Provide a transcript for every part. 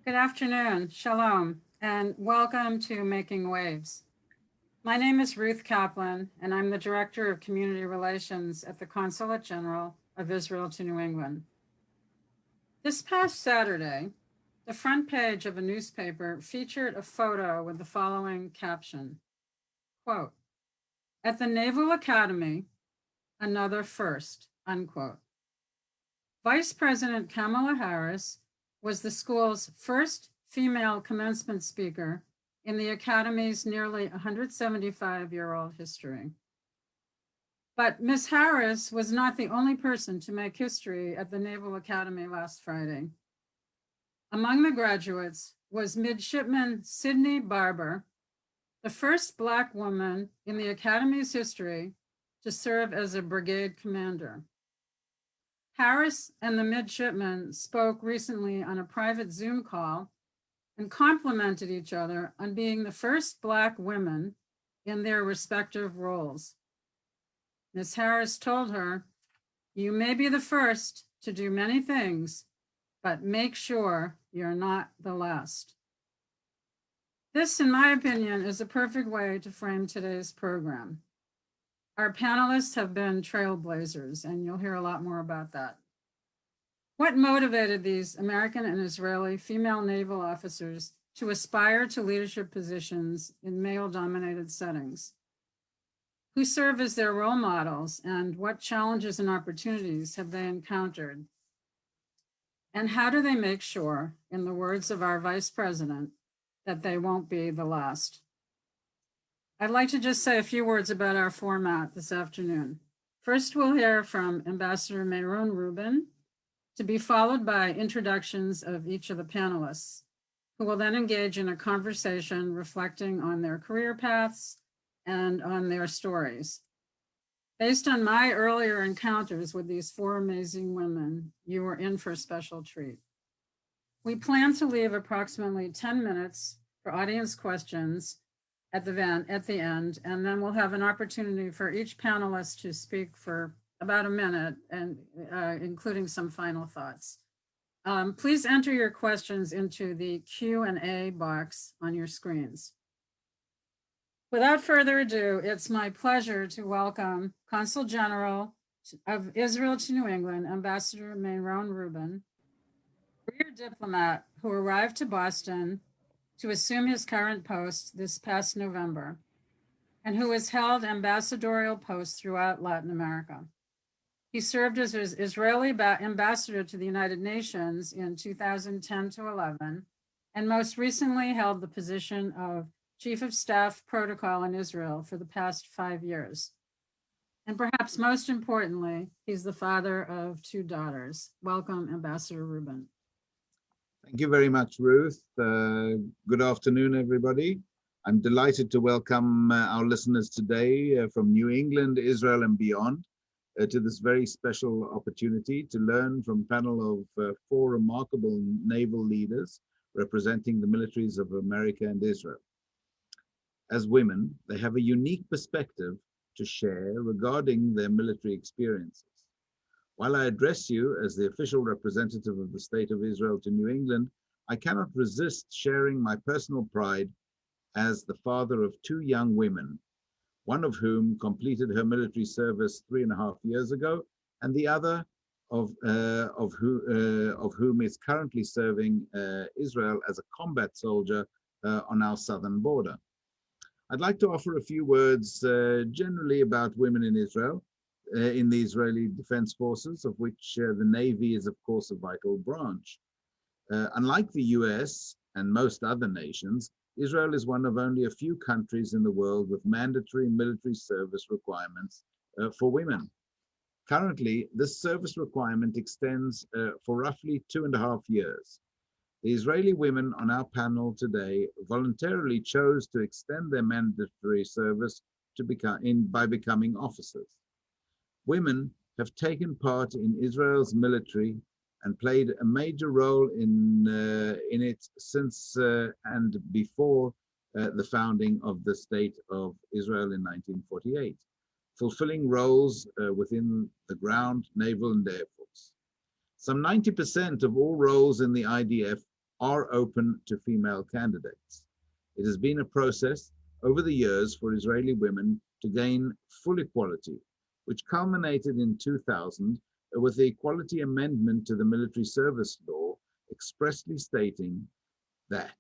Good afternoon, shalom, and welcome to Making Waves. My name is Ruth Kaplan, and I'm the Director of Community Relations at the Consul General of Israel to New England. This past Saturday, the front page of a newspaper featured a photo with the following caption, quote, "At the Naval Academy, another first," unquote. Vice President Kamala Harris was the school's first female commencement speaker in the Academy's nearly 175-year-old history. But Ms. Harris was not the only person to make history at the Naval Academy last Friday. Among the graduates was Midshipman Sydney Barber, the first Black woman in the Academy's history to serve as a brigade commander. Harris and the midshipmen spoke recently on a private Zoom call and complimented each other on being the first Black women in their respective roles. Ms. Harris told her, "You may be the first to do many things, but make sure you're not the last." This, in my opinion, is a perfect way to frame today's program. Our panelists have been trailblazers, and you'll hear a lot more about that. What motivated these American and Israeli female naval officers to aspire to leadership positions in male-dominated settings? Who serve as their role models, and what challenges and opportunities have they encountered? And how do they make sure, in the words of our Vice President, that they won't be the last? I'd like to just say a few words about our format this afternoon. First, we'll hear from Ambassador Meron Reuben, to be followed by introductions of each of the panelists, who will then engage in a conversation reflecting on their career paths and on their stories. Based on my earlier encounters with these four amazing women, you are in for a special treat. We plan to leave approximately 10 minutes for audience questions at the end, and then we'll have an opportunity for each panelist to speak for about a minute, and including some final thoughts. Please enter your questions into the Q&A box on your screens. Without further ado, it's my pleasure to welcome Consul General of Israel to New England, Ambassador Meron Reuben, career diplomat who arrived to Boston to assume his current post this past November, and who has held ambassadorial posts throughout Latin America. He served as Israeli ambassador to the United Nations in 2010 to 11, and most recently held the position of Chief of Staff Protocol in Israel for the past 5 years. And perhaps most importantly, he's the father of 2 daughters. Welcome, Ambassador Reuben. Thank you very much, Ruth. Good afternoon, everybody. I'm delighted to welcome our listeners today from New England, Israel, and beyond to this very special opportunity to learn from a panel of 4 remarkable naval leaders representing the militaries of America and Israel. As women, they have a unique perspective to share regarding their military experiences. While I address you as the official representative of the State of Israel to New England, I cannot resist sharing my personal pride as the father of 2 young women, one of whom completed her military service 3.5 years ago, and the other of whom is currently serving Israel as a combat soldier on our southern border. I'd like to offer a few words generally about women in Israel, in the Israeli Defense Forces, of which the Navy is, of course, a vital branch. Unlike the US and most other nations, Israel is one of only a few countries in the world with mandatory military service requirements for women. Currently, this service requirement extends for roughly 2.5 years. The Israeli women on our panel today voluntarily chose to extend their mandatory service by becoming officers. Women have taken part in Israel's military and played a major role in it since and before the founding of the State of Israel in 1948, fulfilling roles within the ground, naval, and air force. Some 90% of all roles in the IDF are open to female candidates. It has been a process over the years for Israeli women to gain full equality, which culminated in 2000 with the Equality Amendment to the Military Service Law, expressly stating that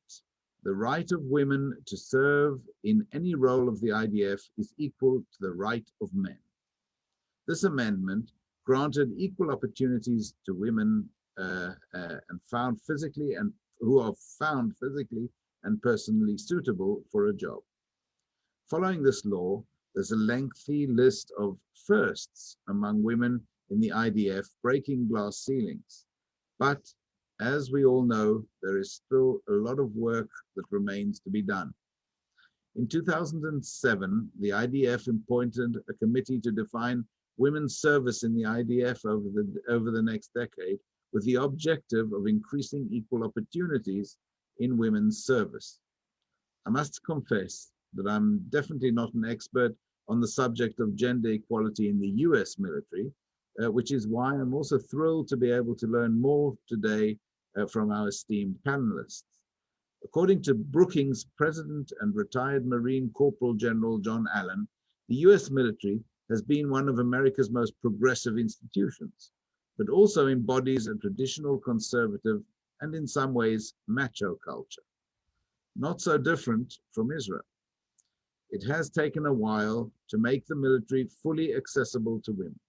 the right of women to serve in any role of the IDF is equal to the right of men. This amendment granted equal opportunities to women who are found physically and personally suitable for a job. Following this law, there's a lengthy list of firsts among women in the IDF breaking glass ceilings. But as we all know, there is still a lot of work that remains to be done. In 2007, the IDF appointed a committee to define women's service in the IDF over the next decade, with the objective of increasing equal opportunities in women's service. I must confess that I'm definitely not an expert on the subject of gender equality in the US military, which is why I'm also thrilled to be able to learn more today from our esteemed panelists. According to Brookings President and retired Marine Corporal General John Allen, the US military has been one of America's most progressive institutions, but also embodies a traditional conservative and in some ways macho culture. Not so different from Israel. It has taken a while to make the military fully accessible to women.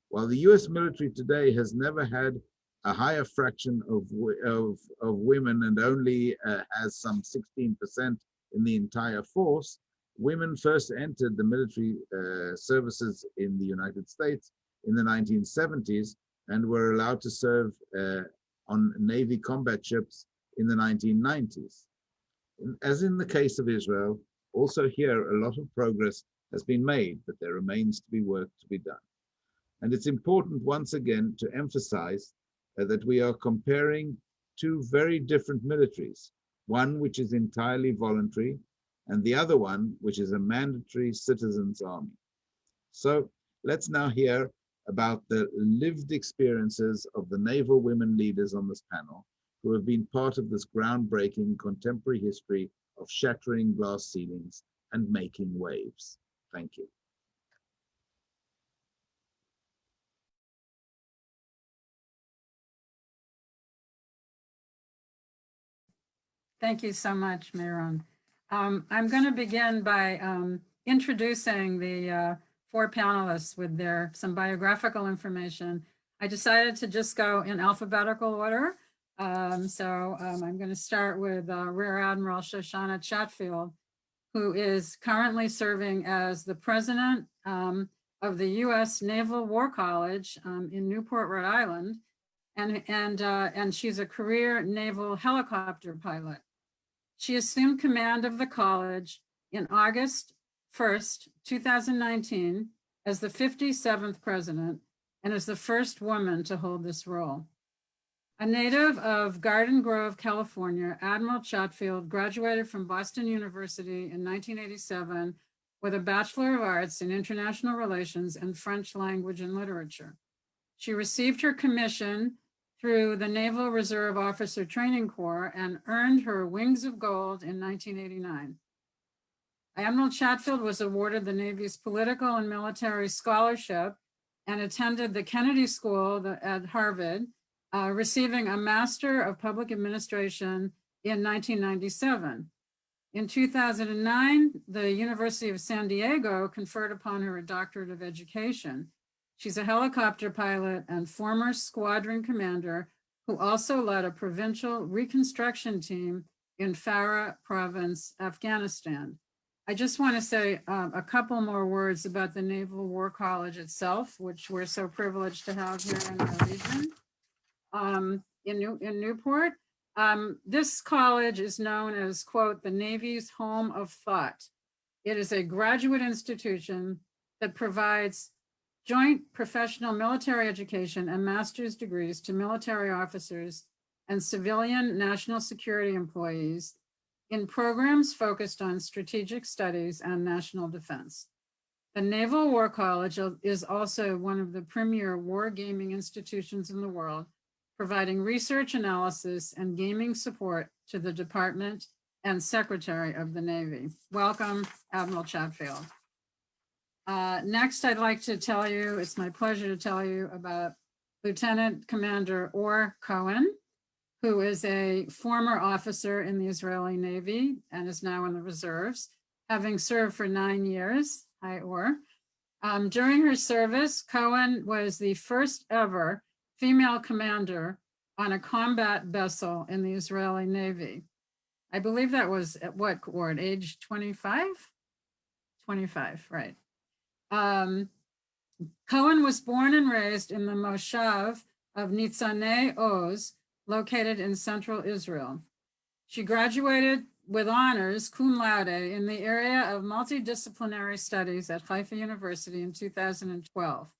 While the US military today has never had a higher fraction of women and only has some 16% in the entire force, women first entered the military services in the United States in the 1970s and were allowed to serve on Navy combat ships in the 1990s. As in the case of Israel, also here a lot of progress has been made, but there remains to be work to be done. And it's important once again to emphasize that we are comparing two very different militaries, one which is entirely voluntary and the other one which is a mandatory citizens' army. So let's now hear about the lived experiences of the naval women leaders on this panel who have been part of this groundbreaking contemporary history of shattering glass ceilings and making waves. Thank you. Thank you so much, Meron. I'm going to begin by introducing the four panelists with some biographical information. I decided to just go in alphabetical order. I'm going to start with Rear Admiral Shoshana Chatfield, who is currently serving as the president of the U.S. Naval War College in Newport, Rhode Island, and she's a career naval helicopter pilot. She assumed command of the college in August 1st, 2019, as the 57th president and is the first woman to hold this role. A native of Garden Grove, California, Admiral Chatfield graduated from Boston University in 1987 with a Bachelor of Arts in International Relations and French Language and Literature. She received her commission through the Naval Reserve Officer Training Corps and earned her Wings of Gold in 1989. Admiral Chatfield was awarded the Navy's Political and Military Scholarship and attended the Kennedy School at Harvard, receiving a Master of Public Administration in 1997. In 2009, the University of San Diego conferred upon her a Doctorate of Education. She's a helicopter pilot and former squadron commander who also led a provincial reconstruction team in Farah province, Afghanistan. I just want to say a couple more words about the Naval War College itself, which we're so privileged to have here in our region, in Newport. This college is known as, quote, the Navy's home of thought. It is a graduate institution that provides joint professional military education and master's degrees to military officers and civilian national security employees in programs focused on strategic studies and national defense. The Naval War College is also one of the premier wargaming institutions in the world, providing research analysis and gaming support to the Department and Secretary of the Navy. Welcome, Admiral Chatfield. Next, I'd like to tell you, it's my pleasure to tell you about Lieutenant Commander Or Cohen, who is a former officer in the Israeli Navy and is now in the reserves, having served for 9 years. Hi, Or. During her service, Cohen was the first ever female commander on a combat vessel in the Israeli Navy. I believe that was at what, Or, at age 25? 25, right. Cohen was born and raised in the Moshav of Nitzanei Oz, located in central Israel. She graduated with honors cum laude in the area of multidisciplinary studies at Haifa University in 2012.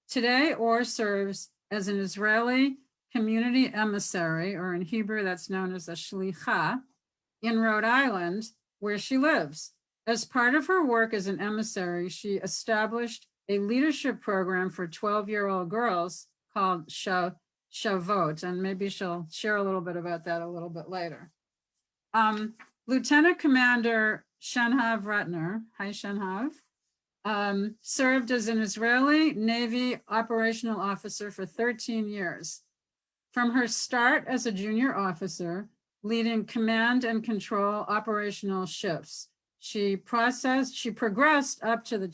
Today, Or serves as an Israeli community emissary, or in Hebrew that's known as a shlicha, in Rhode Island, where she lives. As part of her work as an emissary, she established a leadership program for 12-year-old girls called Shavot, and maybe she'll share a little bit about that a little bit later. Lieutenant Commander Shenhav Ruttner, hi Shenhav, served as an Israeli Navy operational officer for 13 years. From her start as a junior officer, leading command and control operational shifts, she progressed up the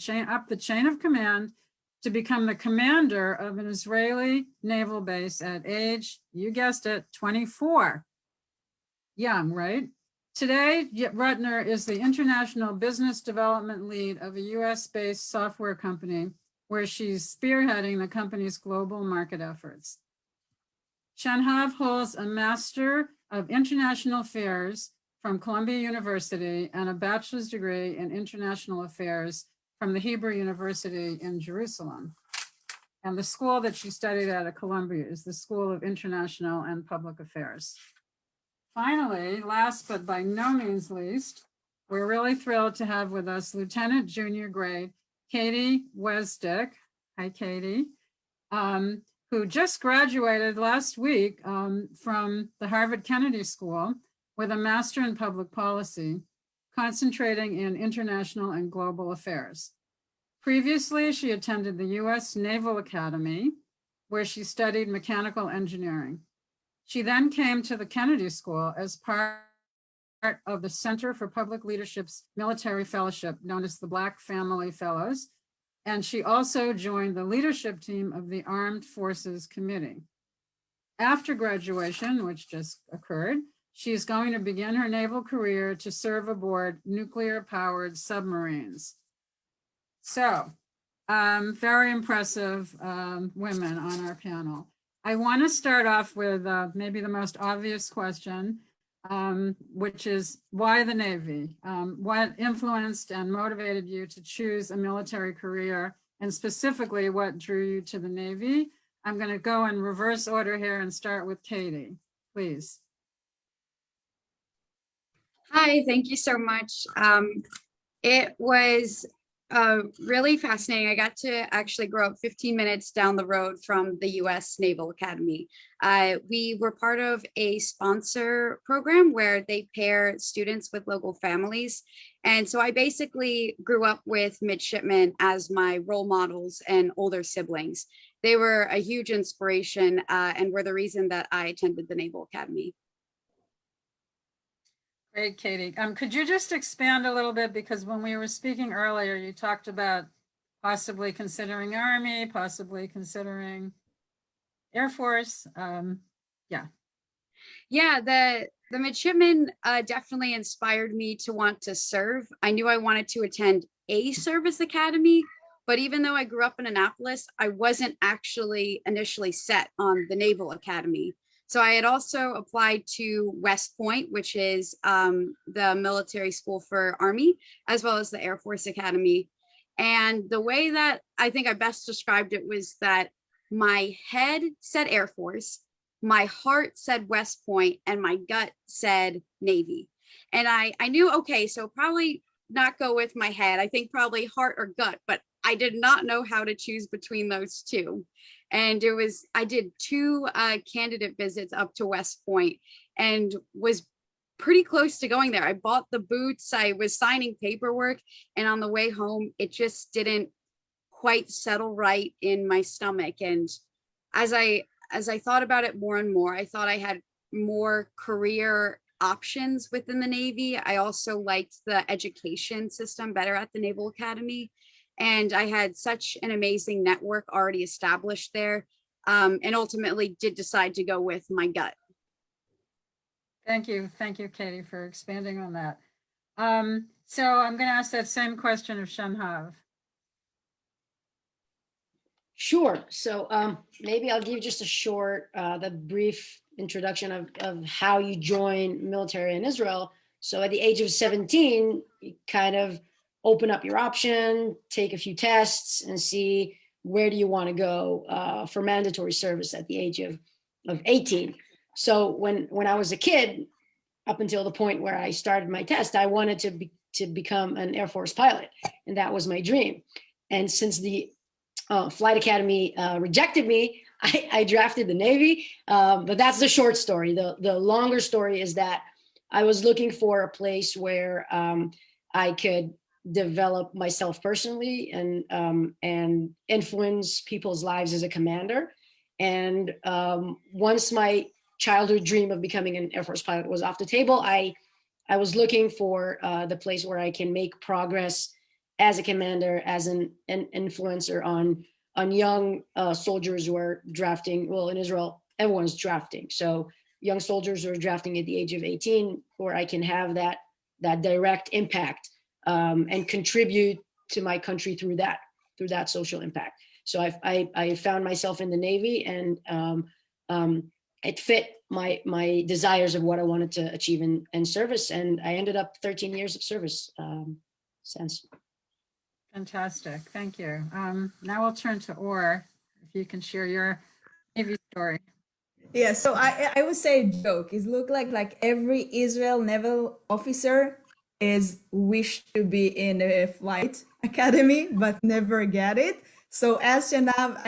chain of command to become the commander of an Israeli naval base at age, you guessed it, 24. Young, right? Today, Ruttner is the international business development lead of a US-based software company where she's spearheading the company's global market efforts. Shenhav holds a Master of International Affairs from Columbia University and a bachelor's degree in international affairs from the Hebrew University in Jerusalem. And the school that she studied at Columbia is the School of International and Public Affairs. Finally, last but by no means least, we're really thrilled to have with us Lieutenant Junior Grade Kathryn Wesdyk. Hi, Katie. Who just graduated last week from the Harvard Kennedy School with a Master in Public Policy, concentrating in international and global affairs. Previously, she attended the US Naval Academy, where she studied mechanical engineering. She then came to the Kennedy School as part of the Center for Public Leadership's Military Fellowship, known as the Black Family Fellows, and she also joined the leadership team of the Armed Forces Committee. After graduation, which just occurred, she's going to begin her naval career to serve aboard nuclear-powered submarines. So, very impressive women on our panel. I want to start off with maybe the most obvious question, which is why the Navy? What influenced and motivated you to choose a military career, and specifically what drew you to the Navy? I'm going to go in reverse order here and start with Katie, please. Hi, thank you so much. It was really fascinating. I got to actually grow up 15 minutes down the road from the US Naval Academy. We were part of a sponsor program where they pair students with local families. And so I basically grew up with midshipmen as my role models and older siblings. They were a huge inspiration and were the reason that I attended the Naval Academy. Great, Katie. Could you just expand a little bit, because when we were speaking earlier, you talked about possibly considering Army, possibly considering Air Force. Yeah, the midshipmen definitely inspired me to want to serve. I knew I wanted to attend a service academy, but even though I grew up in Annapolis, I wasn't actually initially set on the Naval Academy. So I had also applied to West Point, which is the military school for Army, as well as the Air Force Academy. And the way that I think I best described it was that my head said Air Force, my heart said West Point, and my gut said Navy. And I knew, okay, so probably not go with my head. I think probably heart or gut, but I did not know how to choose between those two. And I did two candidate visits up to West Point and was pretty close to going there. I bought the boots, I was signing paperwork, and on the way home, it just didn't quite settle right in my stomach. And as I thought about it more and more, I thought I had more career options within the Navy. I also liked the education system better at the Naval Academy. And I had such an amazing network already established there, and ultimately did decide to go with my gut. Thank you, Katie, for expanding on that. So I'm going to ask that same question of Shenhav. Sure. So maybe I'll give just a short, the brief introduction of how you join military in Israel. So at the age of 17, you kind of open up your option, take a few tests, and see where do you want to go for mandatory service at the age of 18. So when I was a kid, up until the point where I started my test, I wanted to become an Air Force pilot, and that was my dream. And since the Flight Academy rejected me, I drafted the Navy. But that's the short story. The longer story is that I was looking for a place where I could develop myself personally and influence people's lives as a commander. And once my childhood dream of becoming an Air Force pilot was off the table, I was looking for the place where I can make progress as a commander, as an influencer on young soldiers who are drafting. Well, in Israel, everyone's drafting. So young soldiers who are drafting at the age of 18, where I can have that direct impact and contribute to my country through that social impact. So I found myself in the Navy, and it fit my desires of what I wanted to achieve in service. And I ended up 13 years of service since. Fantastic, thank you. Now we'll turn to Or, if you can share your Navy story. Yeah, so I would say a joke. It looked like every Israel naval officer is wished to be in a flight academy, but never get it. So as Shenhav,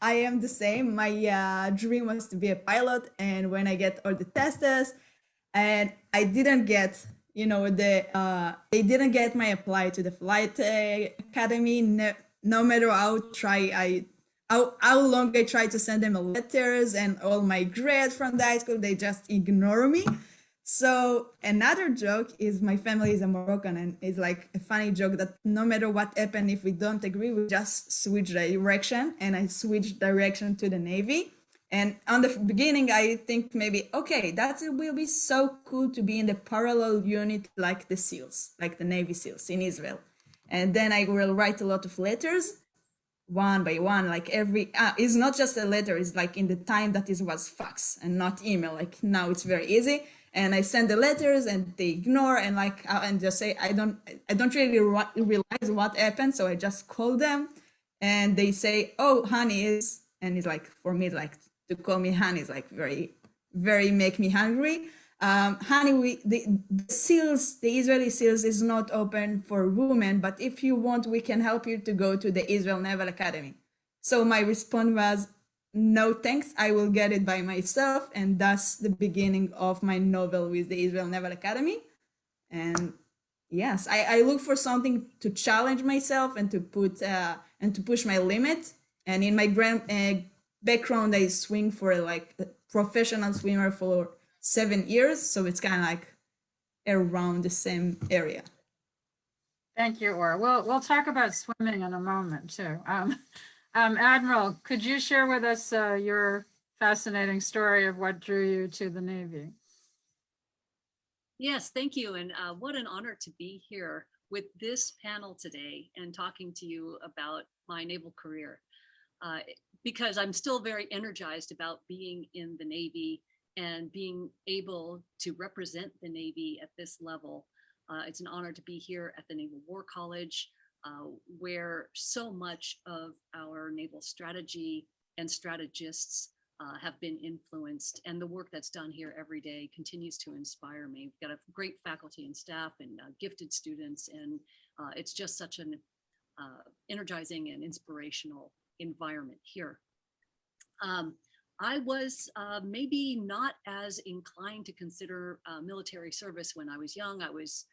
I am the same. My dream was to be a pilot, and when I get all the tests, and I didn't get, they didn't get my apply to the flight academy. No matter how long I tried to send them letters and all my grades from the high school, they just ignore me. So another joke is my family is a Moroccan, and it's like a funny joke that no matter what happened, if we don't agree, we just switch direction, and I switched direction to the Navy. And on the beginning, I think maybe, okay, that will be so cool to be in the parallel unit like the SEALs, like the Navy SEALs in Israel. And then I will write a lot of letters, one by one, like it's not just a letter, it's like in the time that it was fax and not email. Like now it's very easy. And I send the letters and they ignore, and and just say, I don't really realize what happened. So I just call them and they say, oh, honey is, and it's like, for me, like to call me honey is like very, very make me hungry. Honey, the SEALs, the Israeli SEALs is not open for women, but if you want, we can help you to go to the Israel Naval Academy. So my response was, no thanks, I will get it by myself. And that's the beginning of my novel with the Israel Naval Academy. And yes, I look for something to challenge myself and to put and to push my limit. And in my background, I swim for like a professional swimmer for 7 years, so it's kind of like around the same area. Thank you, Or. We'll talk about swimming in a moment too. Admiral, could you share with us your fascinating story of what drew you to the Navy? Yes, thank you. And what an honor to be here with this panel today and talking to you about my naval career, because I'm still very energized about being in the Navy and being able to represent the Navy at this level. It's an honor to be here at the Naval War College, where so much of our naval strategy and strategists have been influenced, and the work that's done here every day continues to inspire me. We've got a great faculty and staff and gifted students, and it's just such an energizing and inspirational environment here. I was maybe not as inclined to consider military service when I was young. I was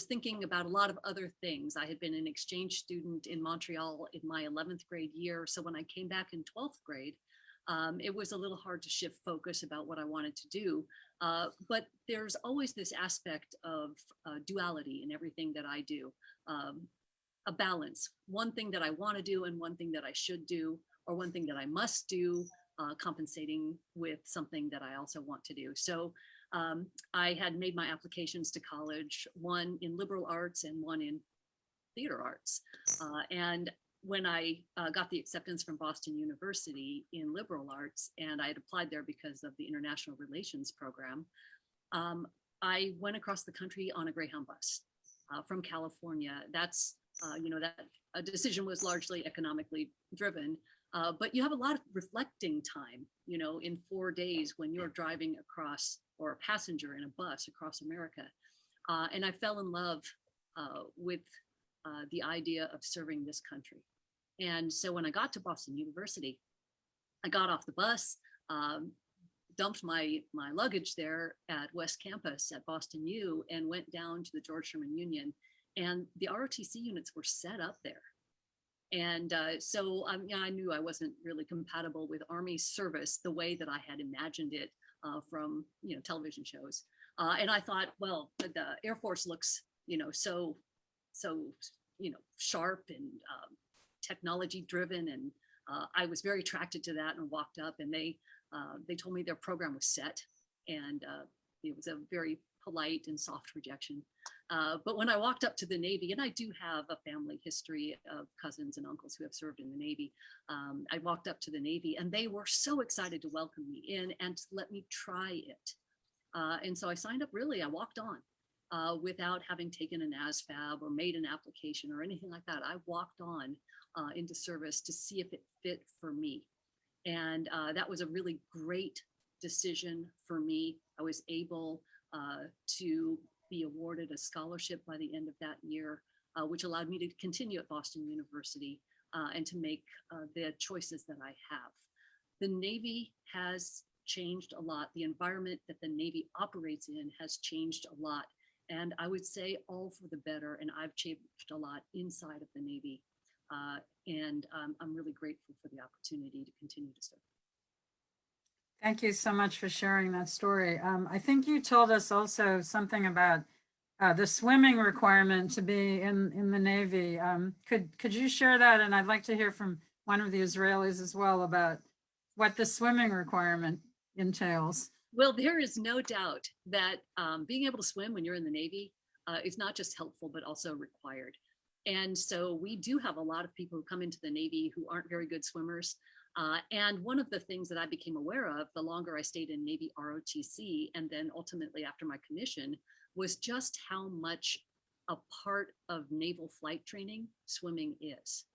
thinking about a lot of other things. I had been an exchange student in Montreal in my 11th grade year. So when I came back in 12th grade, it was a little hard to shift focus about what I wanted to do. But there's always this aspect of duality in everything that I do. A balance, one thing that I want to do and one thing that I should do, or one thing that I must do, compensating with something that I also want to do. So I had made my applications to college, one in liberal arts and one in theater arts. And when I got the acceptance from Boston University in liberal arts, and I had applied there because of the international relations program, I went across the country on a Greyhound bus from California. That's, that a decision was largely economically driven, but you have a lot of reflecting time, in 4 days when you're driving across, or a passenger in a bus across America. And I fell in love with the idea of serving this country. And so when I got to Boston University, I got off the bus, dumped my luggage there at West Campus at Boston U, and went down to the George Sherman Union. And the ROTC units were set up there. And so I knew I wasn't really compatible with Army service the way that I had imagined it from television shows. And I thought, well, the Air Force looks so sharp and technology driven, and I was very attracted to that and walked up, and they told me their program was set, and it was a very polite and soft rejection. But when I walked up to the Navy, and I do have a family history of cousins and uncles who have served in the Navy, I walked up to the Navy, and they were so excited to welcome me in and to let me try it. And so I signed up. Really, I walked on without having taken an ASVAB or made an application or anything like that. I walked on into service to see if it fit for me. And that was a really great decision for me. I was able to be awarded a scholarship by the end of that year, which allowed me to continue at Boston University and to make the choices that I have. The Navy has changed a lot. The environment that the Navy operates in has changed a lot. And I would say all for the better. And I've changed a lot inside of the Navy. And I'm really grateful for the opportunity to continue to serve. Thank you so much for sharing that story. I think you told us also something about the swimming requirement to be in the Navy. Could you share that? And I'd like to hear from one of the Israelis as well about what the swimming requirement entails. Well, there is no doubt that being able to swim when you're in the Navy is not just helpful, but also required. And so we do have a lot of people who come into the Navy who aren't very good swimmers. And one of the things that I became aware of the longer I stayed in Navy ROTC, and then ultimately after my commission, was just how much a part of naval flight training swimming is.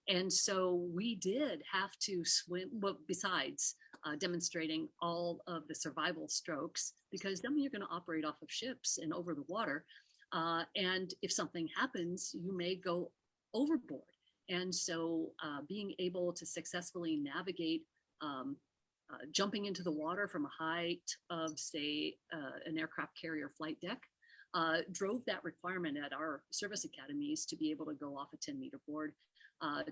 And so we did have to swim, well, besides demonstrating all of the survival strokes, because then you're going to operate off of ships and over the water. And if something happens, you may go overboard. And so being able to successfully navigate jumping into the water from a height of, say, an aircraft carrier flight deck drove that requirement at our service academies to be able to go off a 10-meter board,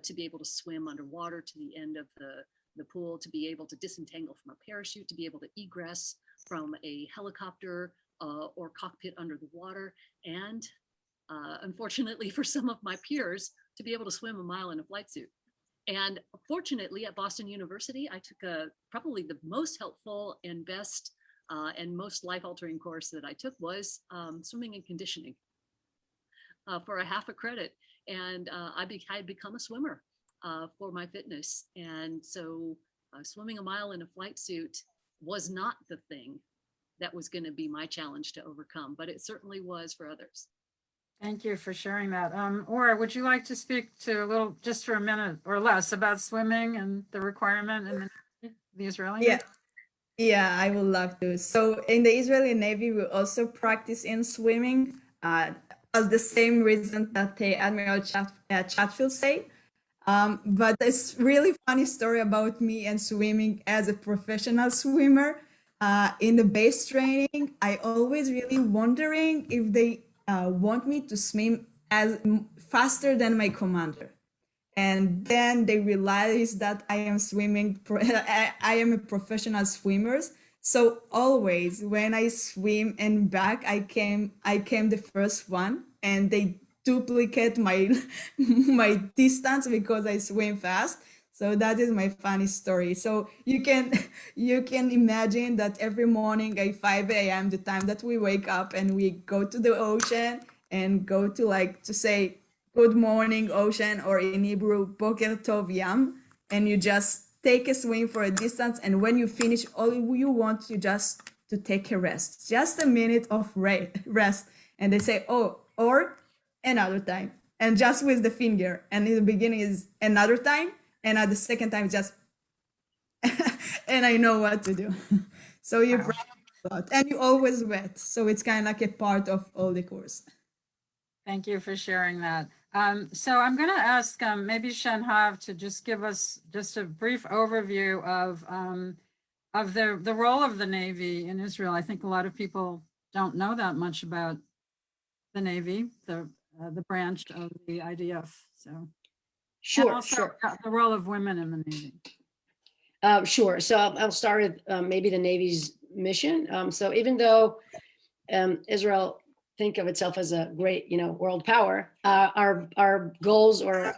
to be able to swim underwater to the end of the pool, to be able to disentangle from a parachute, to be able to egress from a helicopter or cockpit under the water, and unfortunately for some of my peers, to be able to swim a mile in a flight suit. And fortunately at Boston University, I took probably the most helpful and best and most life-altering course that I took was swimming and conditioning for a half a credit. And I had become a swimmer for my fitness. And so swimming a mile in a flight suit was not the thing that was going to be my challenge to overcome, but it certainly was for others. Thank you for sharing that. Ora, would you like to speak to a little, just for a minute or less, about swimming and the requirement? the Israeli Yeah. Navy? Yeah, I would love to. So in the Israeli Navy, we also practice in swimming, as the same reason that the Admiral Chatfield said. But it's really funny story about me and swimming as a professional swimmer. In the base training, I always really wondering if they want me to swim as faster than my commander. And then they realize that I am swimming. I am a professional swimmer. So always when I swim and back, I came the first one, and they duplicate my my distance because I swim fast. So that is my funny story. So you can imagine that every morning at 5 a.m., the time that we wake up and we go to the ocean and go to like to say good morning ocean, or in Hebrew boker tov yam, and you just take a swim for a distance, and when you finish, all you want you just to take a rest, just a minute of rest, and they say, oh, or another time, and just with the finger, and in the beginning is another time, and at the second time just and I know what to do. So you Wow. practice a lot, and you always wet, so it's kind of like a part of all the course. Thank you for sharing that. So I'm going to ask maybe Shenhav to just give us just a brief overview of the role of the Navy in Israel. I think a lot of people don't know that much about the Navy, the branch of the IDF. So and Sure, also sure. the role of women in the Navy. Sure. So I'll start with maybe the Navy's mission. So even though Israel think of itself as a great, world power, our goals or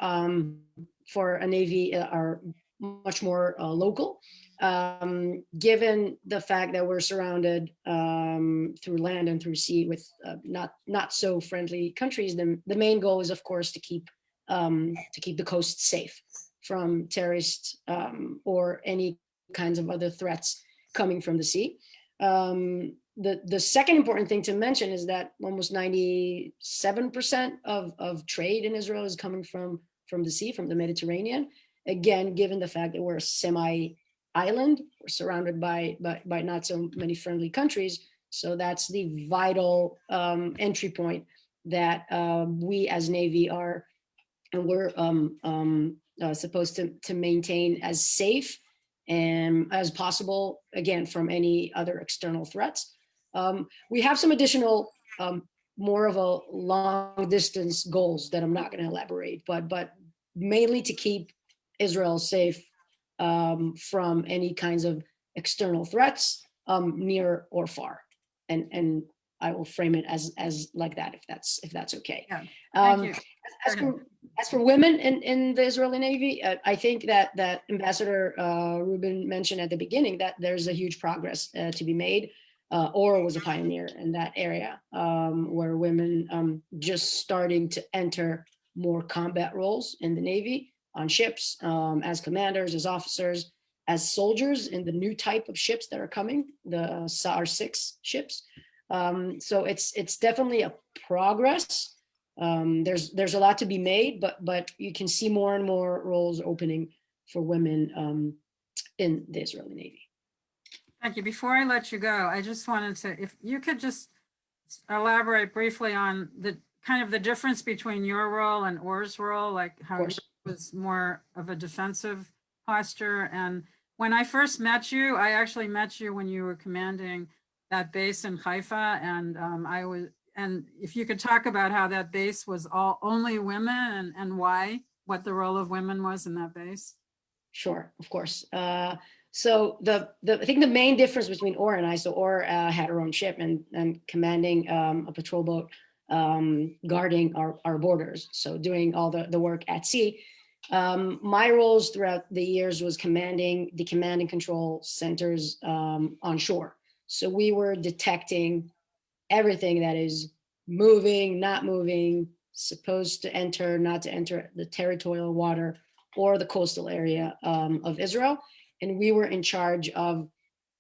for a Navy are much more local. Given the fact that we're surrounded through land and through sea with not so friendly countries, the main goal is, of course, to keep the coast safe from terrorists or any kinds of other threats coming from the sea. The second important thing to mention is that almost 97% of trade in Israel is coming from the sea, from the Mediterranean. Again, given the fact that we're a semi-island, we're surrounded by not so many friendly countries. So that's the vital entry point that we as Navy are, and we're supposed to maintain as safe and as possible, again, from any other external threats. We have some additional, more of a long distance goals that I'm not going to elaborate, but mainly to keep Israel safe from any kinds of external threats, near or far. And I will frame it as like that, if that's okay. Yeah, thank you. As for women in the Israeli Navy, I think that Ambassador Reuben mentioned at the beginning that there's a huge progress to be made. Ora was a pioneer in that area, where women just starting to enter more combat roles in the Navy, on ships, as commanders, as officers, as soldiers in the new type of ships that are coming, the SAR 6 ships. So it's definitely a progress. There's a lot to be made, but you can see more and more roles opening for women in the Israeli Navy. Thank you. Before I let you go, I just wanted to, if you could just elaborate briefly on the kind of the difference between your role and Or's role, like how it was more of a defensive posture. And when I first met you, I actually met you when you were commanding that base in Haifa, and and if you could talk about how that base was only women and why, what the role of women was in that base. Sure, of course. So I think the main difference between Or and I, so Or had her own ship and commanding a patrol boat guarding our borders, so doing all the work at sea. My roles throughout the years was commanding the command and control centers on shore. So we were detecting everything that is moving, not moving, supposed to enter, not to enter the territorial water or the coastal area of Israel. And we were in charge of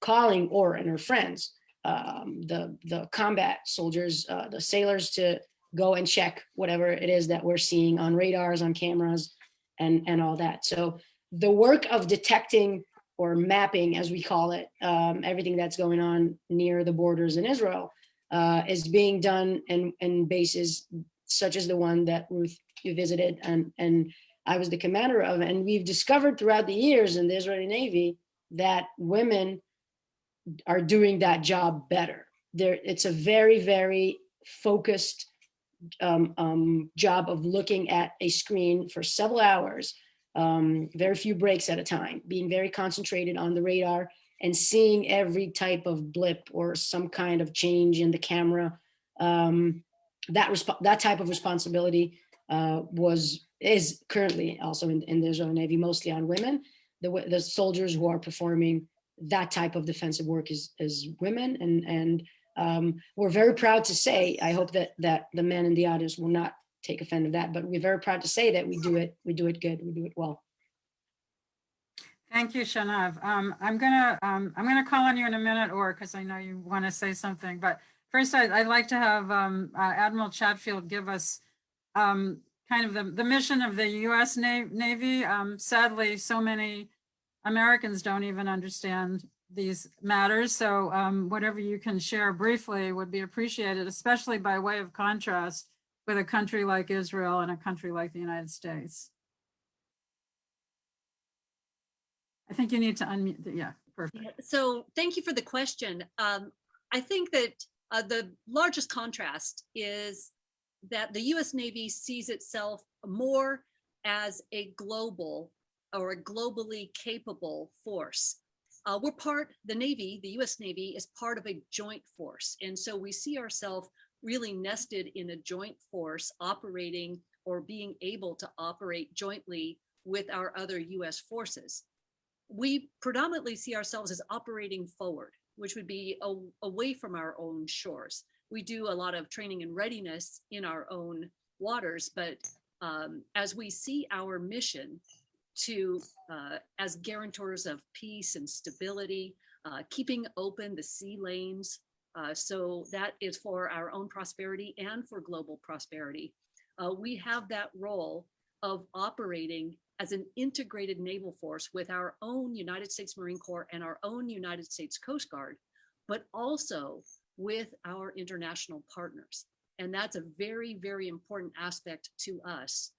calling Or and her friends, the combat soldiers, the sailors, to go and check whatever it is that we're seeing on radars, on cameras, and all that. So the work of detecting or mapping, as we call it, everything that's going on near the borders in Israel, is being done in bases such as the one that Ruth you visited and I was the commander of. And we've discovered throughout the years in the Israeli Navy that women are doing that job better. It's a very, very focused job of looking at a screen for several hours, very few breaks at a time, being very concentrated on the radar and seeing every type of blip or some kind of change in the camera. That type of responsibility is currently also in the Israeli Navy, mostly on women. The soldiers who are performing that type of defensive work is women, and we're very proud to say, I hope that the men in the audience will not take offense of that, but we're very proud to say that we do it good, we do it well. Thank you, Shenhav. I'm gonna call on you in a minute, or because I know you want to say something, but first I'd like to have Admiral Chatfield give us kind of the mission of the U.S. Navy. Sadly, so many Americans don't even understand these matters. So whatever you can share briefly would be appreciated, especially by way of contrast with a country like Israel and a country like the United States. I think you need to unmute. Yeah, perfect. So thank you for the question. I think that the largest contrast is that the US Navy sees itself more as a global or a globally capable force. The Navy, the US Navy is part of a joint force. And so we see ourselves really nested in a joint force operating or being able to operate jointly with our other US forces. We predominantly see ourselves as operating forward, which would be away from our own shores. We do a lot of training and readiness in our own waters, but as we see our mission to, as guarantors of peace and stability, keeping open the sea lanes, so that is for our own prosperity and for global prosperity. We have that role of operating as an integrated naval force with our own United States Marine Corps and our own United States Coast Guard, but also with our international partners. And that's a very, very important aspect to us,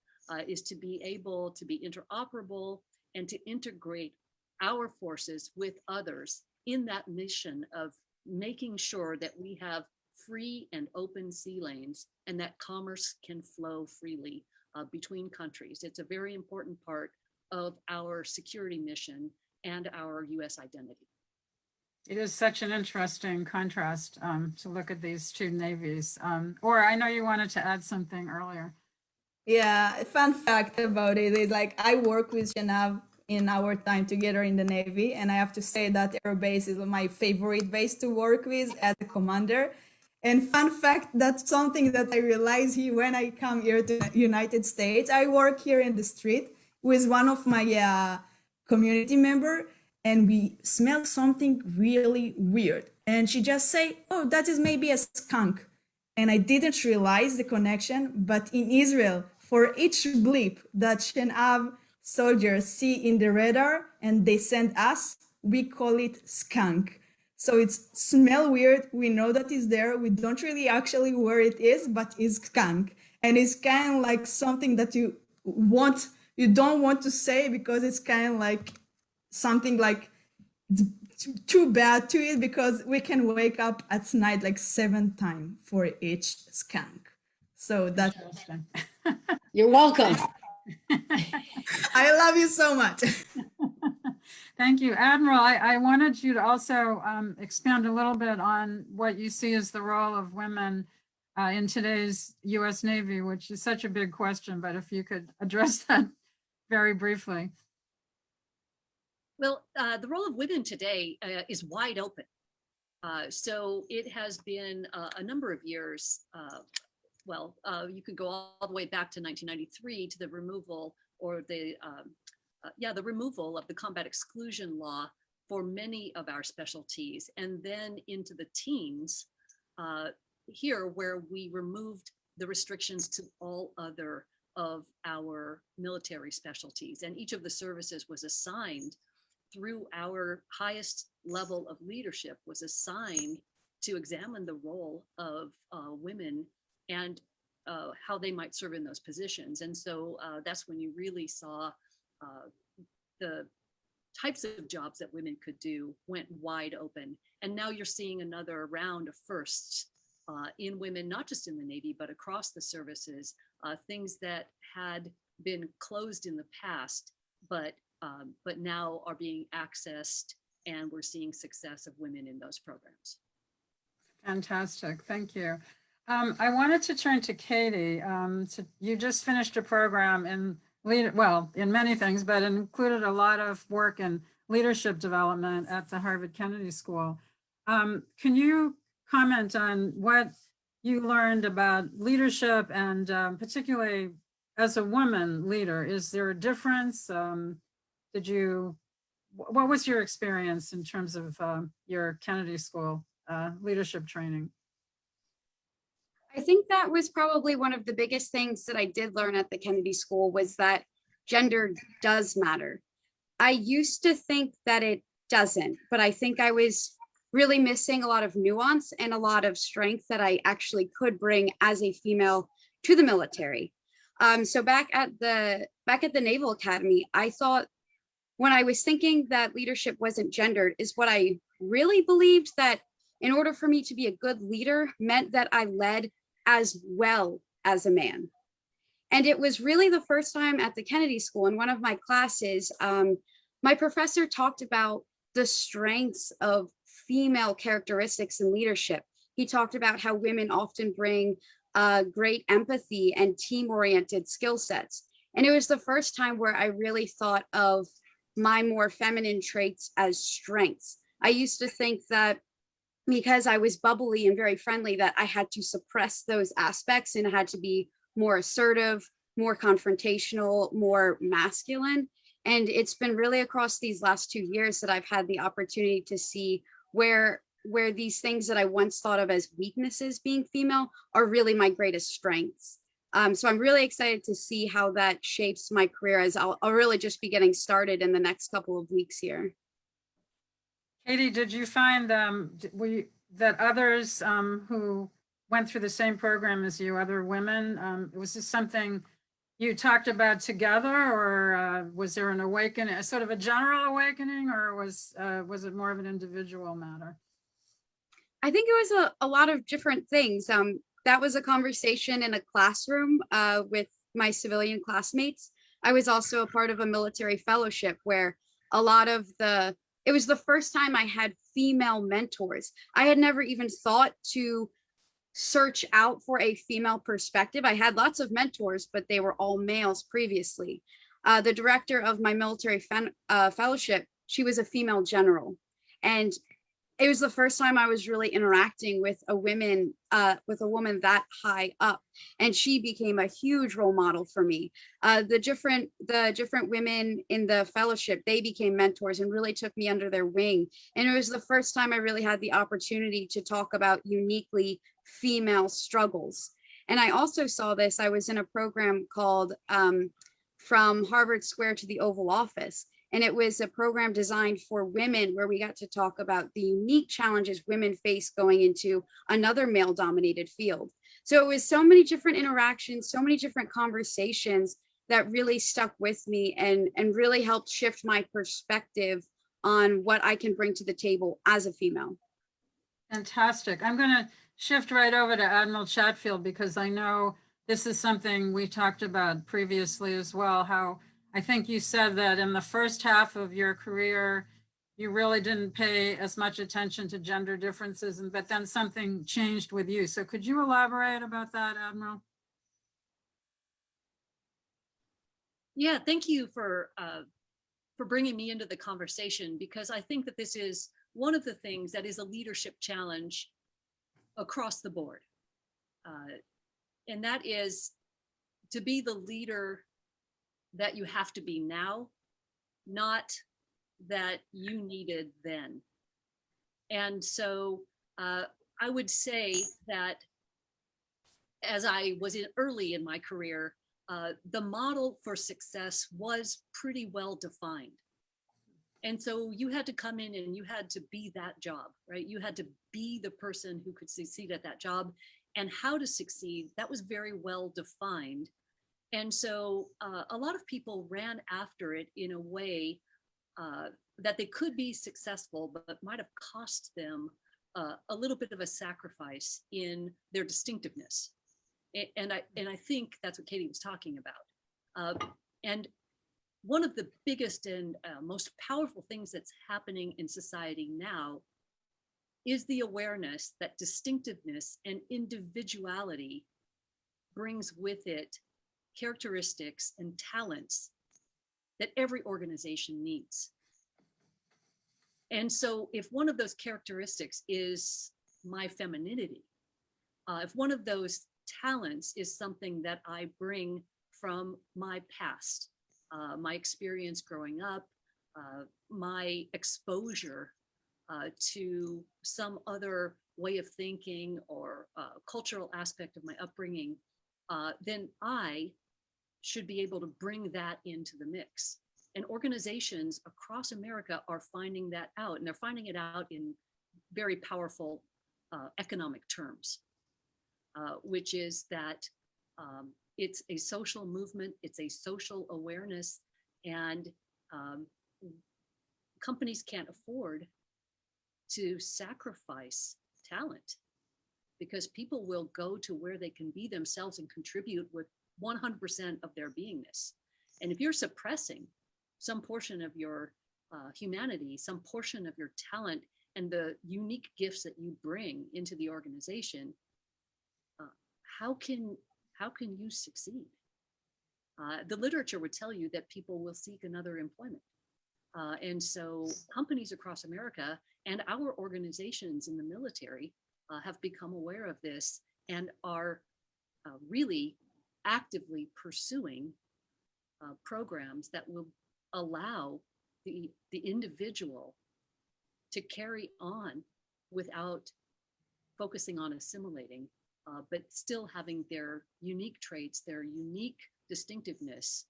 is to be able to be interoperable and to integrate our forces with others in that mission of making sure that we have free and open sea lanes and that commerce can flow freely between countries. It's a very important part of our security mission and our US identity. It is such an interesting contrast to look at these two navies. Or I know you wanted to add something earlier. Yeah, a fun fact about it is like I work with Shenhav in our time together in the Navy, and I have to say that Air Base is my favorite base to work with as a commander. And fun fact, that's something that I realized here when I come here to the United States. I work here in the street with one of my community member, and we smell something really weird. And she just say, "Oh, that is maybe a skunk." And I didn't realize the connection, but in Israel, for each bleep that Shenhav soldiers see in the radar and they send us, we call it skunk. So it's smell weird. We know that it's there. We don't really actually where it is, but it's skunk. And it's kind of like something that you don't want to say because it's kind of like something like too bad to it, because we can wake up at night like 7 times for each skunk. So that's Interesting. You're welcome. I love you so much. Thank you. Admiral, I wanted you to also expand a little bit on what you see as the role of women in today's US Navy, which is such a big question, but if you could address that very briefly. Well, the role of women today is wide open. So it has been a number of years. You could go all the way back to 1993 to the removal or the removal of the combat exclusion law for many of our specialties, and then into the teens here, where we removed the restrictions to all other of our military specialties, and each of the services was assigned through our highest level of leadership was assigned to examine the role of women and how they might serve in those positions. And so that's when you really saw the types of jobs that women could do went wide open. And now you're seeing another round of firsts in women, not just in the Navy, but across the services, things that had been closed in the past, but now are being accessed, and we're seeing success of women in those programs. Fantastic, thank you. I wanted to turn to Katie. You just finished a program in many things, but it included a lot of work in leadership development at the Harvard Kennedy School. Can you comment on what you learned about leadership and particularly as a woman leader? Is there a difference? What was your experience in terms of your Kennedy School leadership training? I think that was probably one of the biggest things that I did learn at the Kennedy School was that gender does matter. I used to think that it doesn't, but I think I was really missing a lot of nuance and a lot of strength that I actually could bring as a female to the military. So back at the Naval Academy, I thought when I was thinking that leadership wasn't gendered is what I really believed, that in order for me to be a good leader meant that I led as well as a man. And it was really the first time at the Kennedy School in one of my classes, my professor talked about the strengths of female characteristics in leadership. He talked about how women often bring great empathy and team-oriented skill sets. And it was the first time where I really thought of my more feminine traits as strengths. I used to think that because I was bubbly and very friendly, that I had to suppress those aspects and I had to be more assertive, more confrontational, more masculine. And it's been really across these last 2 years that I've had the opportunity to see where these things that I once thought of as weaknesses being female are really my greatest strengths. So I'm really excited to see how that shapes my career, as I'll really just be getting started in the next couple of weeks here. Katie, did you find that others who went through the same program as you, other women, was this something you talked about together, or was there an awakening, a sort of a general awakening, or was it more of an individual matter? I think it was a lot of different things. That was a conversation in a classroom with my civilian classmates. I was also a part of a military fellowship where it was the first time I had female mentors. I had never even thought to search out for a female perspective. I had lots of mentors, but they were all males previously. The director of my military fellowship, she was a female general. And it was the first time I was really interacting with a woman that high up, and she became a huge role model for me. The different women in the fellowship, they became mentors and really took me under their wing. And it was the first time I really had the opportunity to talk about uniquely female struggles. And I also saw this. I was in a program called From Harvard Square to the Oval Office. And it was a program designed for women where we got to talk about the unique challenges women face going into another male-dominated field. So it was so many different interactions, so many different conversations that really stuck with me and really helped shift my perspective on what I can bring to the table as a female. Fantastic. I'm going to shift right over to Admiral Chatfield, because I know this is something we talked about previously as well, how I think you said that in the first half of your career, you really didn't pay as much attention to gender differences, but then something changed with you. So could you elaborate about that, Admiral? Yeah, thank you for bringing me into the conversation, because I think that this is one of the things that is a leadership challenge across the board. And that is to be the leader that you have to be now, not that you needed then. And so I would say that as I was early in my career, the model for success was pretty well defined. And so you had to come in and you had to be that job, right? You had to be the person who could succeed at that job, and how to succeed, that was very well defined. And so a lot of people ran after it in a way that they could be successful, but might have cost them a little bit of a sacrifice in their distinctiveness. And I think that's what Katie was talking about. And one of the biggest and most powerful things that's happening in society now is the awareness that distinctiveness and individuality brings with it characteristics and talents that every organization needs. And so if one of those characteristics is my femininity, if one of those talents is something that I bring from my past, my experience growing up, my exposure to some other way of thinking or cultural aspect of my upbringing, then I should be able to bring that into the mix. And organizations across America are finding that out, and they're finding it out in very powerful economic terms, which is that it's a social movement, it's a social awareness, and companies can't afford to sacrifice talent, because people will go to where they can be themselves and contribute with 100% of their beingness. And if you're suppressing some portion of your humanity, some portion of your talent, and the unique gifts that you bring into the organization, how can you succeed? The literature would tell you that people will seek another employment. And so companies across America and our organizations in the military have become aware of this and are really actively pursuing programs that will allow the individual to carry on without focusing on assimilating, but still having their unique traits, their unique distinctiveness,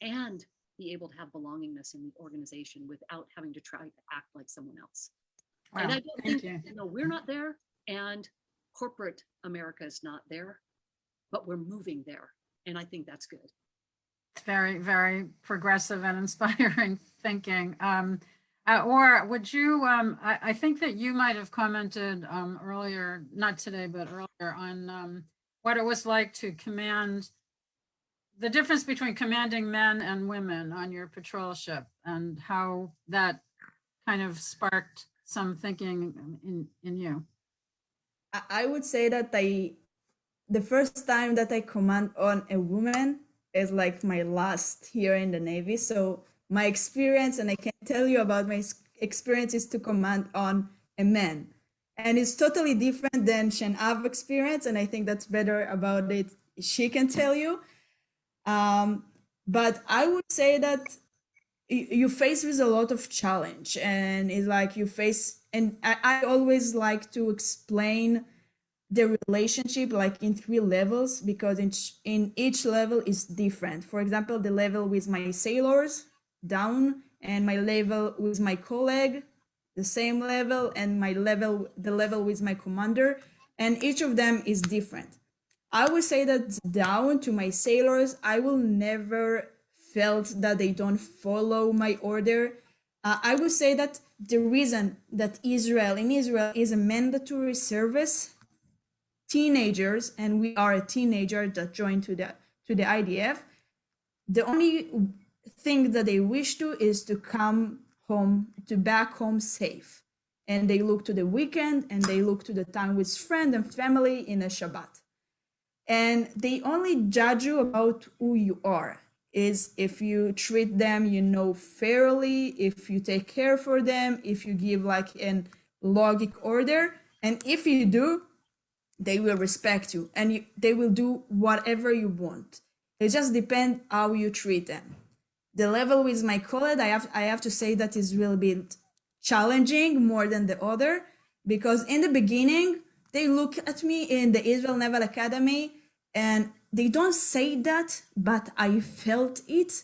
and be able to have belongingness in the organization without having to try to act like someone else. Wow, And I don't thank think, you. we're not there, and corporate America is not there, but we're moving there. And I think that's good. Very, very progressive and inspiring thinking. Or would you, I think that you might have commented earlier, not today, but earlier, on what it was like to command, the difference between commanding men and women on your patrol ship, and how that kind of sparked some thinking in you. I would say that the first time that I command on a woman is like my last here in the Navy. So my experience, and I can tell you about my experience, is to command on a man. And it's totally different than Shenhav experience. And I think that's better about it. She can tell you. But I would say that you face with a lot of challenge, and it's like you face, and I always like to explain the relationship like in 3 levels, because in each level is different. For example, the level with my sailors down, and my level with my colleague, the same level, and the level with my commander, and each of them is different. I would say that down to my sailors, I will never felt that they don't follow my order. I would say that the reason that in Israel is a mandatory service, teenagers, and we are a teenager that joined to the IDF, the only thing that they wish to is to come home, to back home safe. And they look to the weekend, and they look to the time with friend and family in a Shabbat. And they only judge you about who you are, is if you treat them, fairly, if you take care for them, if you give like an logic order. And if you do, they will respect you, and they will do whatever you want. It just depends how you treat them. The level with my colleague, I have to say that is really bit challenging more than the other, because in the beginning, they look at me in the Israel Naval Academy, and they don't say that, but I felt it,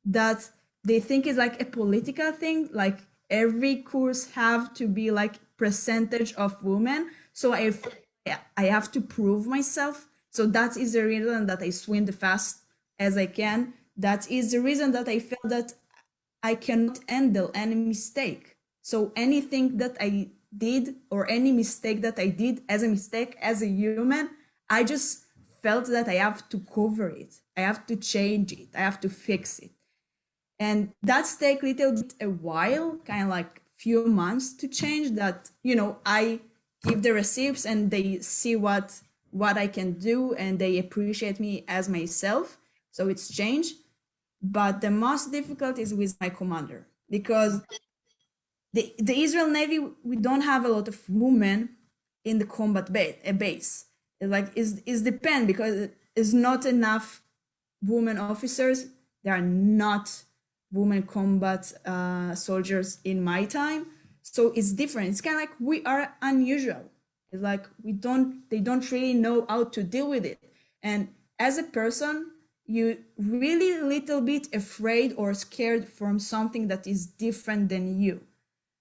that they think it's like a political thing, like every course have to be like percentage of women. So I have to prove myself. So that is the reason that I swim the fast as I can. That is the reason that I feel that I cannot handle any mistake. So anything that I did or any mistake that I did as a mistake as a human, I just felt that I have to cover it. I have to change it. I have to fix it. And that's take a little bit a while, kind of like few months to change that, I give the receipts and they see what I can do and they appreciate me as myself. So it's changed. But the most difficult is with my commander, because the Israel Navy, we don't have a lot of women in the combat base. It's depend, because it's not enough women officers. There are not women combat soldiers in my time. So it's different. It's kind of like we are unusual. It's like they don't really know how to deal with it. And as a person, you really little bit afraid or scared from something that is different than you.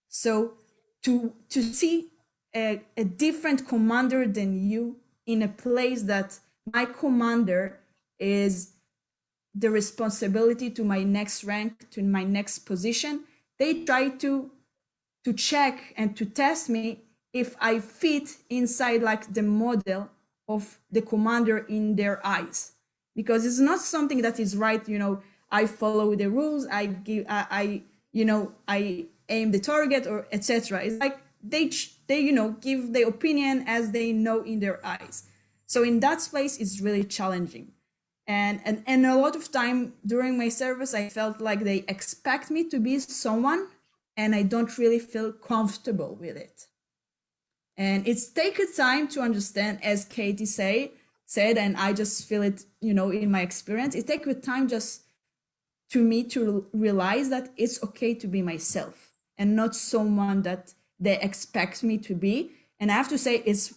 So to see a different commander than you in a place that my commander is the responsibility to my next rank, to my next position, they try to check and to test me if I fit inside like the model of the commander in their eyes. Because it's not something that is right, I follow the rules, I aim the target or etc. It's like they give the opinion as they know in their eyes. So in that space, it's really challenging. And a lot of time during my service, I felt like they expect me to be someone, and I don't really feel comfortable with it. And it's taken time to understand, as Katie said, and I just feel it, in my experience, it takes time just to me to realize that it's okay to be myself and not someone that they expect me to be. And I have to say, it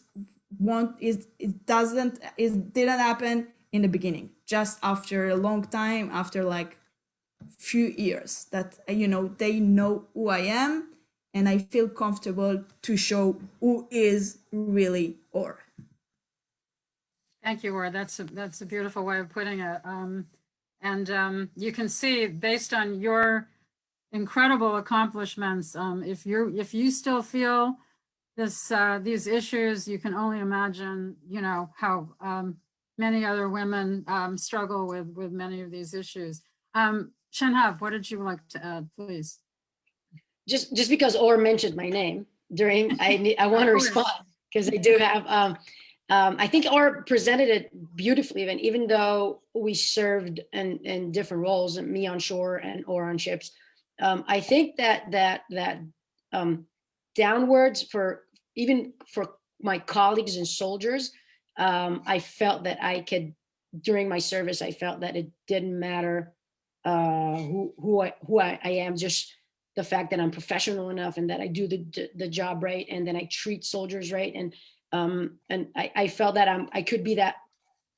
didn't happen in the beginning, just after a long time, after like few years that, they know who I am, and I feel comfortable to show who is really Or. Thank you, Or. That's a beautiful way of putting it. You can see, based on your incredible accomplishments, if you still feel these issues, you can only imagine, how many other women struggle with many of these issues. Shenhav, what did you like to add, please? Just because Or mentioned my name during, I want to respond, because I do have, I think Or presented it beautifully, and even though we served in different roles, me on shore and Or on ships, I think that downwards even for my colleagues and soldiers, I felt that during my service, I felt that it didn't matter who I am, just the fact that I'm professional enough and that I do the job right, and then I treat soldiers right, and I felt that I could be that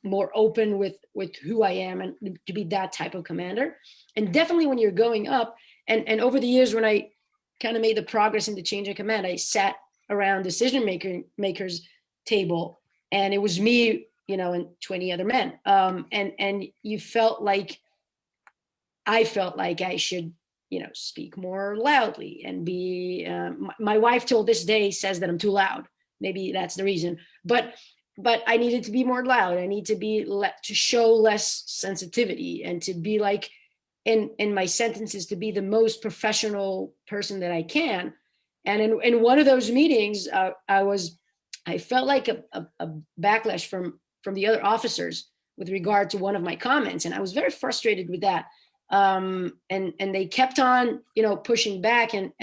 more open with who I am, and to be that type of commander. And definitely when you're going up, and over the years, when I kind of made the progress into change of command, I sat around decision makers table, and it was me, and 20 other men, and you felt like, I felt like I should, speak more loudly and be, my wife till this day says that I'm too loud. Maybe that's the reason, but I needed to be more loud. I need to be to show less sensitivity, and to be like, in my sentences, to be the most professional person that I can. And in one of those meetings, I felt like a backlash from the other officers with regard to one of my comments, and I was very frustrated with that. And they kept on, pushing back and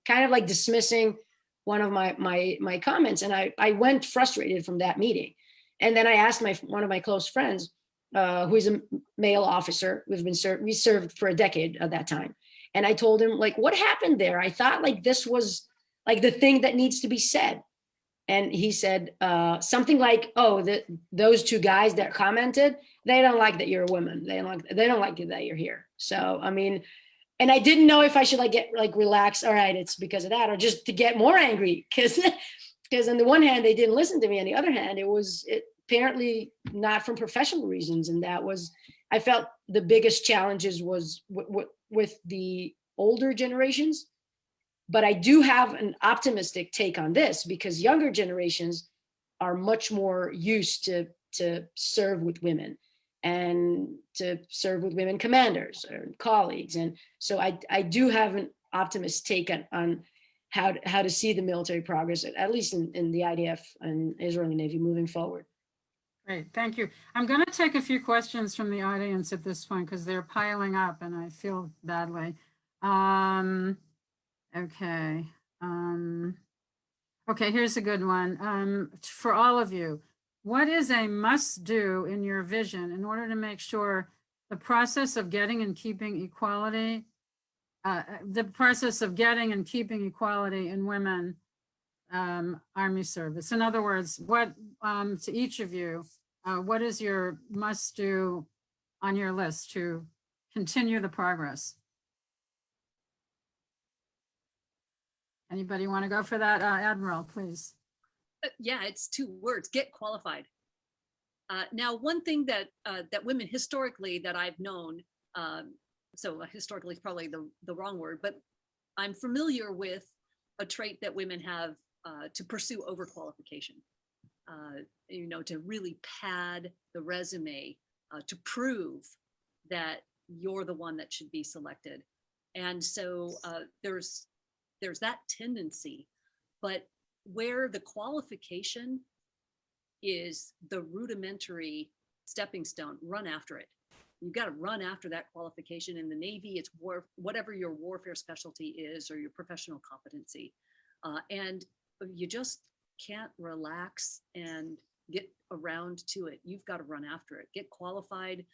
kind of like dismissing one of my comments, and I went frustrated from that meeting. And then I asked one of my close friends, who is a male officer, we served for a decade at that time, and I told him, like, what happened there? I thought like this was like the thing that needs to be said. And he said something like, oh, those two guys that commented, they don't like that you're a woman. They don't like that you're here. So, I mean, and I didn't know if I should like get like relaxed. All right, it's because of that, or just to get more angry because on the one hand they didn't listen to me, on the other hand it apparently not from professional reasons, and that was I felt the biggest challenges was with the older generations. But I do have an optimistic take on this because younger generations are much more used to serve with women and to serve with women commanders or colleagues. And so I do have an optimist take on how to see the military progress, at least in the IDF and Israeli Navy moving forward. Great, thank you. I'm going to take a few questions from the audience at this point because they're piling up and I feel badly. Okay. Okay, here's a good one. For all of you, what is a must do in your vision in order to make sure the process of getting and keeping equality, in women Army service? In other words, what to each of you, what is your must do on your list to continue the progress? Anybody want to go for that? Admiral, please. Yeah, it's 2 words: get qualified. Now, one thing that that women historically that I've known, so historically is probably the wrong word, but I'm familiar with a trait that women have to pursue overqualification. You know, to really pad the resume to prove that you're the one that should be selected. And so there's that tendency, but where the qualification is the rudimentary stepping stone, run after it. You've got to run after that qualification. In the Navy, it's whatever your warfare specialty is or your professional competency. And you just can't relax and get around to it. You've got to run after it. Get qualified.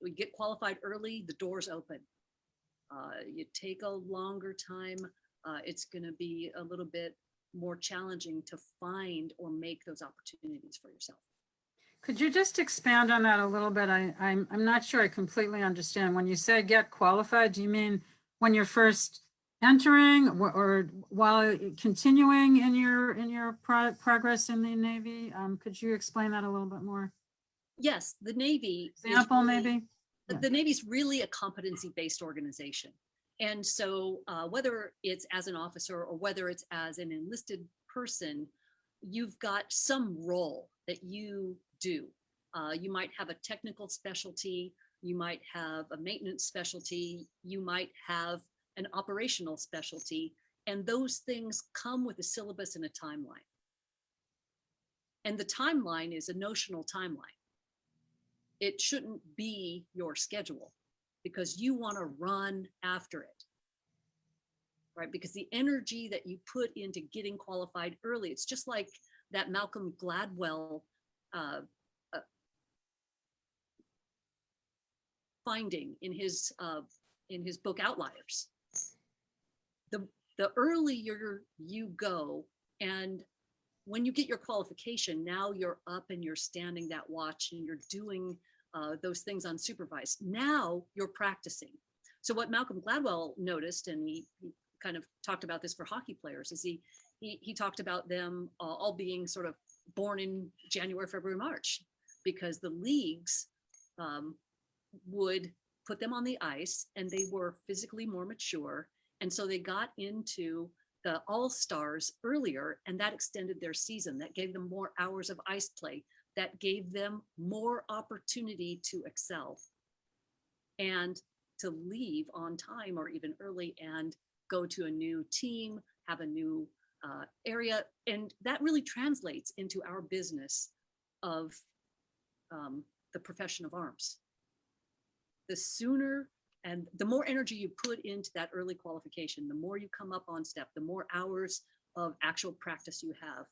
We get qualified early, the doors open. You take a longer time. It's going to be a little bit more challenging to find or make those opportunities for yourself. Could you just expand on that a little bit? I'm not sure I completely understand. When you say get qualified, do you mean when you're first entering or while continuing in your progress in the Navy? Could you explain that a little bit more? Yes, the Navy. Example, maybe? The Navy's really a competency-based organization. And so whether it's as an officer or whether it's as an enlisted person, you've got some role that you do. You might have a technical specialty, you might have a maintenance specialty, you might have an operational specialty, and those things come with a syllabus and a timeline. And the timeline is a notional timeline. It shouldn't be your schedule because you want to run after it, right? Because the energy that you put into getting qualified early, it's just like that Malcolm Gladwell finding in his book Outliers. The earlier you go, and when you get your qualification, now you're up and you're standing that watch and you're doing those things unsupervised. Now you're practicing. So what Malcolm Gladwell noticed, and he kind of talked about this for hockey players, is he talked about them all being sort of born in January, February, March, because the leagues would put them on the ice and they were physically more mature. And so they got into the all-stars earlier, and that extended their season. That gave them more hours of ice play. That gave them more opportunity to excel and to leave on time or even early and go to a new team, have a new area. And that really translates into our business of the profession of arms. The sooner and the more energy you put into that early qualification, the more you come up on step, the more hours of actual practice you have,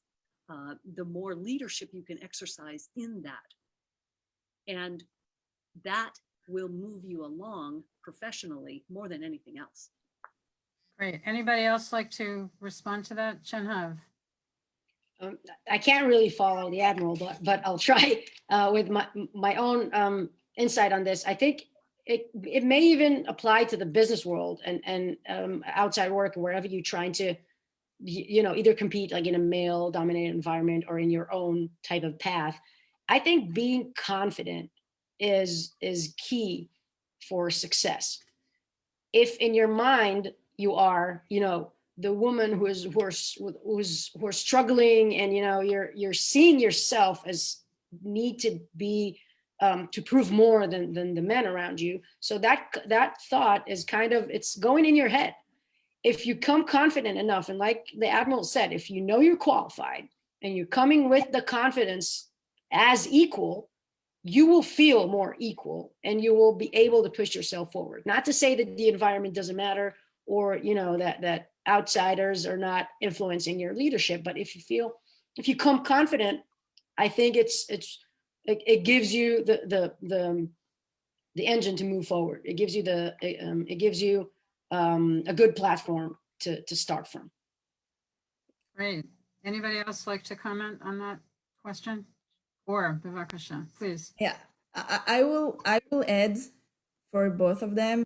the more leadership you can exercise in that. And that will move you along professionally more than anything else. Great. Anybody else like to respond to that? Shenhav. I can't really follow the Admiral, but I'll try with my own insight on this. I think it may even apply to the business world and outside work, wherever you're trying to, either compete like in a male dominated environment or in your own type of path. I think being confident is key for success. If in your mind you are, the woman who are struggling, and you're seeing yourself as need to be to prove more than the men around you. So that thought is it's going in your head. If you come confident enough, and like the Admiral said, if you know you're qualified and you're coming with the confidence as equal, you will feel more equal and you will be able to push yourself forward. Not to say that the environment doesn't matter, or that outsiders are not influencing your leadership, but if you come confident, I think it gives you the engine to move forward. It gives you a good platform to start from. Great. Anybody else like to comment on that question? Or Bevakasha, please. Yeah, I will add for both of them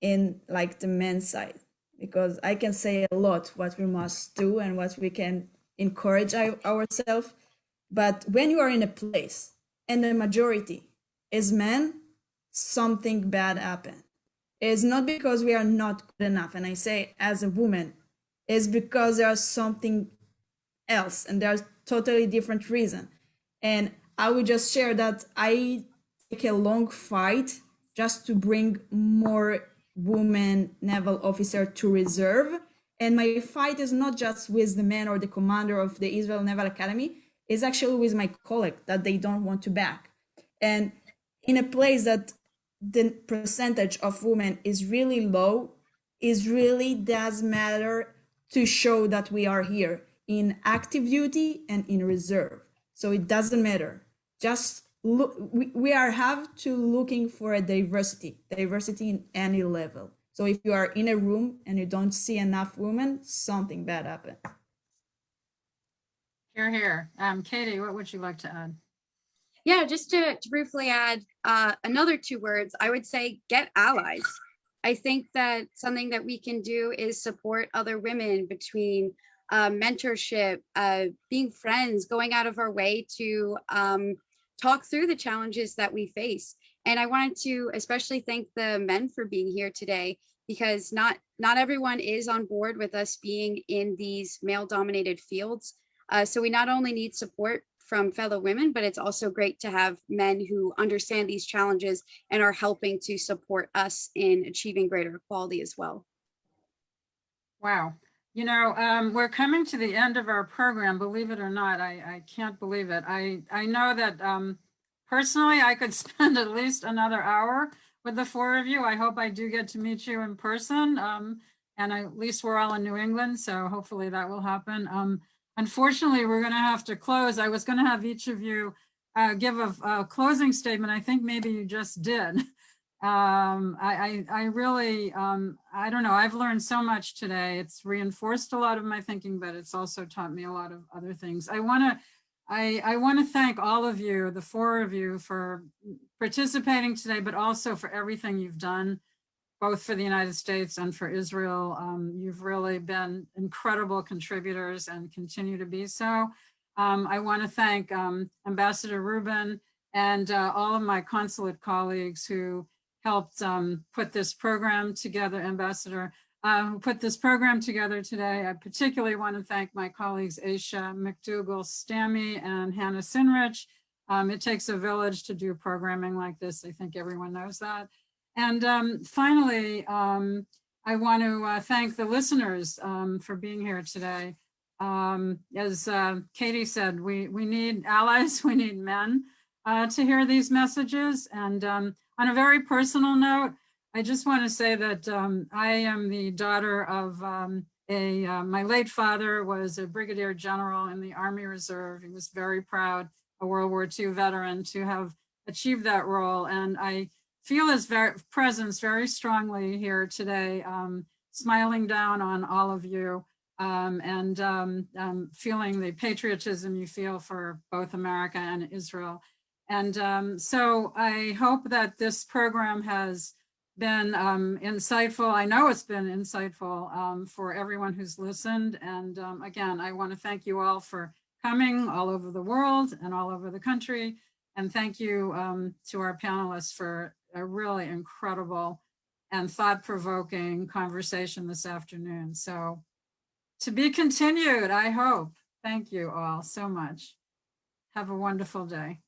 in like the men's side, because I can say a lot what we must do and what we can encourage ourselves. But when you are in a place and the majority is men, something bad happens. It's not because we are not good enough, and I say as a woman, it's because there's something else and there's totally different reason. And I would just share that I take a long fight just to bring more women naval officers to reserve. And my fight is not just with the man or the commander of the Israel Naval Academy, it's actually with my colleague that they don't want to back. And in a place that the percentage of women is really low, it really does matter to show that we are here in active duty and in reserve. So it doesn't matter. Just look, we have to looking for a diversity in any level. So if you are in a room and you don't see enough women, something bad happened. Hear, hear. Katie, what would you like to add? Yeah, just to briefly add another 2 words, I would say get allies. I think that something that we can do is support other women between mentorship, being friends, going out of our way to talk through the challenges that we face. And I wanted to especially thank the men for being here today, because not everyone is on board with us being in these male-dominated fields. So we not only need support from fellow women, but it's also great to have men who understand these challenges and are helping to support us in achieving greater equality as well. Wow. We're coming to the end of our program, believe it or not. I can't believe it. I know that personally, I could spend at least another hour with the 4 of you. I hope I do get to meet you in person. And at least we're all in New England, so hopefully that will happen. Unfortunately, we're going to have to close. I was going to have each of you give a closing statement. I think maybe you just did. I really, I don't know, I've learned so much today. It's reinforced a lot of my thinking, but it's also taught me a lot of other things. I want to thank all of you, the 4 of you, for participating today, but also for everything you've done, both for the United States and for Israel. You've really been incredible contributors and continue to be so. I want to thank Ambassador Reuben and all of my consulate colleagues who helped put this program together, Ambassador, who put this program together today. I particularly want to thank my colleagues, Aisha McDougall-Stammy and Hannah Sinrich. It takes a village to do programming like this. I think everyone knows that. And finally, I want to thank the listeners for being here today. As Katie said, we need allies, we need men to hear these messages. And on a very personal note, I just want to say that I am the daughter of my late father was a brigadier general in the Army Reserve. He was very proud, a World War II veteran, to have achieved that role. And I feel his presence very strongly here today, smiling down on all of you and feeling the patriotism you feel for both America and Israel. And so I hope that this program has been insightful. I know it's been insightful for everyone who's listened. And again, I want to thank you all for coming all over the world and all over the country. And thank you to our panelists for a really incredible and thought-provoking conversation this afternoon. So to be continued, I hope. Thank you all so much. Have a wonderful day.